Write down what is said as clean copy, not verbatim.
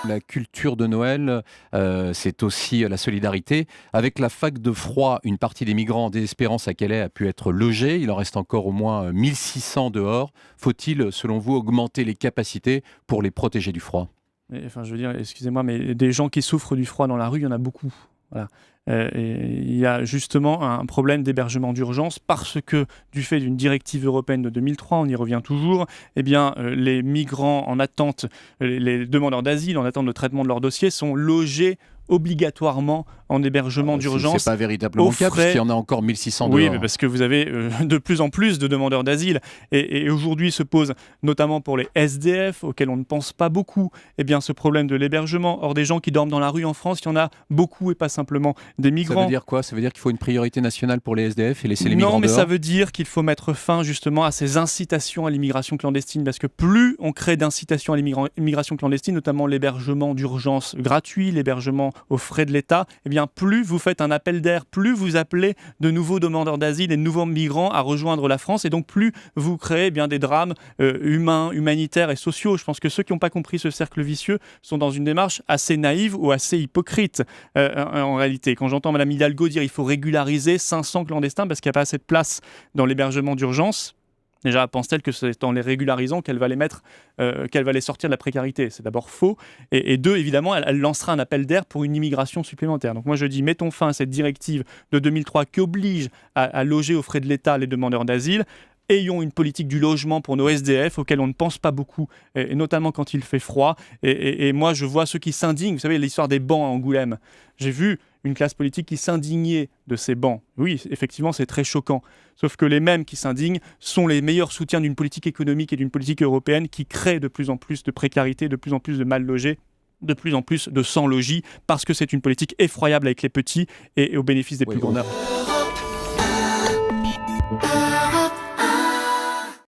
La culture de Noël, c'est aussi la solidarité. Avec la vague de froid, une partie des migrants en désespérance à Calais a pu être logée. Il en reste encore au moins 1600 dehors. Faut-il, selon vous, augmenter les capacités pour les protéger du froid ? Enfin, je veux dire, excusez-moi, mais des gens qui souffrent du froid dans la rue, il y en a beaucoup. Voilà. Et il y a justement un problème d'hébergement d'urgence parce que, du fait d'une directive européenne de 2003, on y revient toujours, eh bien, les migrants en attente, les demandeurs d'asile en attente de traitement de leur dossier sont logés obligatoirement en hébergement d'urgence. C'est pas véritablement le cas, parce qu'il y en a encore 1600 dehors. Oui, mais parce que vous avez de plus en plus de demandeurs d'asile. Et aujourd'hui se pose, notamment pour les SDF, auxquels on ne pense pas beaucoup, eh bien, ce problème de l'hébergement. Or, des gens qui dorment dans la rue en France, il y en a beaucoup et pas simplement des migrants. Ça veut dire quoi ? Ça veut dire qu'il faut une priorité nationale pour les SDF et laisser les migrants dehors ? Non, mais ça dehors ? veut dire qu'il faut mettre fin justement à ces incitations à l'immigration clandestine. Parce que plus on crée d'incitations à l'immigration clandestine, notamment l'hébergement d'urgence gratuit, l'hébergement aux frais de l'État, eh bien, plus vous faites un appel d'air, plus vous appelez de nouveaux demandeurs d'asile et de nouveaux migrants à rejoindre la France, et donc plus vous créez eh bien, des drames humains, humanitaires et sociaux. Je pense que ceux qui n'ont pas compris ce cercle vicieux sont dans une démarche assez naïve ou assez hypocrite en réalité. Quand j'entends Mme Hidalgo dire qu'il faut régulariser 500 clandestins parce qu'il n'y a pas assez de place dans l'hébergement d'urgence, déjà, pense-t-elle que c'est en les régularisant qu'elle va les sortir de la précarité ? C'est d'abord faux. Et deux, évidemment, elle lancera un appel d'air pour une immigration supplémentaire. Donc moi, je dis, mettons fin à cette directive de 2003 qui oblige à loger aux frais de l'État les demandeurs d'asile. Ayons une politique du logement pour nos SDF auxquels on ne pense pas beaucoup, et notamment quand il fait froid. Et moi, je vois ceux qui s'indignent. Vous savez, l'histoire des bancs à Angoulême. J'ai vu une classe politique qui s'indignait de ces bancs. Oui, effectivement, c'est très choquant. Sauf que les mêmes qui s'indignent sont les meilleurs soutiens d'une politique économique et d'une politique européenne qui crée de plus en plus de précarité, de plus en plus de mal logés, de plus en plus de sans-logis, parce que c'est une politique effroyable avec les petits et au bénéfice des plus grands.